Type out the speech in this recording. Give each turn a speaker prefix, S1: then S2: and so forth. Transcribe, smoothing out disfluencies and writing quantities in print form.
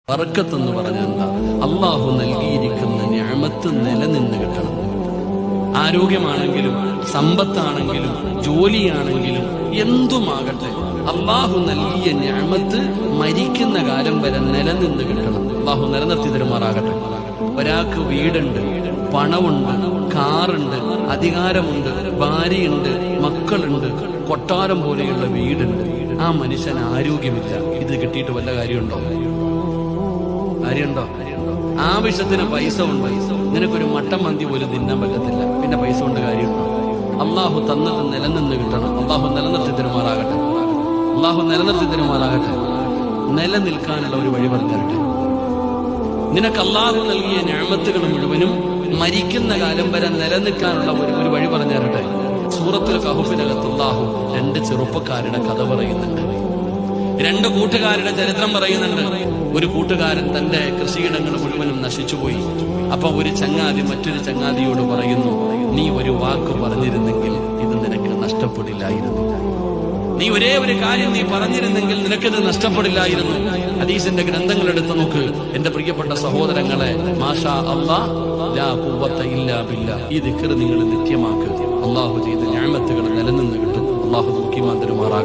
S1: ബർക്കത്തെന്ന് പറഞ്ഞാൽ എന്താ? അള്ളാഹു നൽകിയിരിക്കുന്ന നിഅമത്ത് നിലനിന്ന് കിട്ടണം. ആരോഗ്യമാണെങ്കിലും സമ്പത്താണെങ്കിലും ജോലിയാണെങ്കിലും എന്തുമാകട്ടെ, അള്ളാഹു നൽകിയ നിഅമത്ത് മരിക്കുന്ന കാലം വരെ നിലനിന്ന് കിട്ടണം. അള്ളാഹു നിലനിർത്തി തരുമാറാകട്ടെ. ഒരാൾക്ക് വീടുണ്ട്, പണമുണ്ട്, കാറുണ്ട്, അധികാരമുണ്ട്, ഭാര്യയുണ്ട്, മക്കളുണ്ട്, കൊട്ടാരം പോലെയുള്ള വീടുണ്ട്. ആ മനുഷ്യന് ആരോഗ്യമില്ല. ഇത് കിട്ടിയിട്ട് വല്ല കാര്യമുണ്ടോ? ആവശ്യത്തിന് പൈസ ഉണ്ട്, നിനക്കൊരു മട്ടൻ മന്തി പോലും തിന്നാൻ പറ്റത്തില്ല, പിന്നെ പൈസ കൊണ്ട് കാര്യമുണ്ടോ? അള്ളാഹു തന്നത് നിലനിന്ന് കിട്ടണം. അള്ളാഹു നിലനിർത്തി തരുമാറാകട്ടെ. അള്ളാഹു നിലനിർത്തി തരുമാറാകട്ടെ. നിലനിൽക്കാനുള്ള ഒരു വഴി പറഞ്ഞു തരട്ടെ. നിനക്ക് അള്ളാഹു നൽകിയ നിഅമത്തുകൾ മുഴുവനും മരിക്കുന്ന കാലം വരെ നിലനിൽക്കാനുള്ള ഒരു വഴി പറഞ്ഞു തരട്ടെ. സൂറത്തുൽ കഹ്ഫിനകത്ത് അള്ളാഹു രണ്ട് ചെറുപ്പക്കാരുടെ കഥ പറയുന്നുണ്ട്. രണ്ട് കൂട്ടുകാരുടെ ചരിത്രം പറയുന്നുണ്ട്. ഒരു കൂട്ടുകാരൻ തന്റെ കൃഷിയിടങ്ങൾ മുഴുവനും നശിച്ചുപോയി. അപ്പൊ ഒരു ചങ്ങാതി മറ്റൊരു ചങ്ങാതിയോട് പറയുന്നു, നീ ഒരു വാക്ക് പറഞ്ഞിരുന്നെങ്കിൽ ഇത് നിനക്ക് നഷ്ടപ്പെടില്ലായിരുന്നു. നീ ഒരേ ഒരു കാര്യം നീ പറഞ്ഞിരുന്നെങ്കിൽ നിനക്കിത് നഷ്ടപ്പെടില്ലായിരുന്നു. ഹദീസിന്റെ ഗ്രന്ഥങ്ങൾ എടുത്തു നോക്ക് എന്റെ പ്രിയപ്പെട്ട സഹോദരങ്ങളെ. മാഷാ അല്ലാഹ്, ലാ ഖുവത ഇല്ലാ ബില്ലാഹ്. ഈ ദിക്ർ നിങ്ങൾ നിത്യമാക്കുക. അള്ളാഹു ചെയ്ത നിഅമത്തുകൾ നിലനിന്ന് കിട്ടും. അള്ളാഹു നോക്കി മാന്തരുമാറാകും.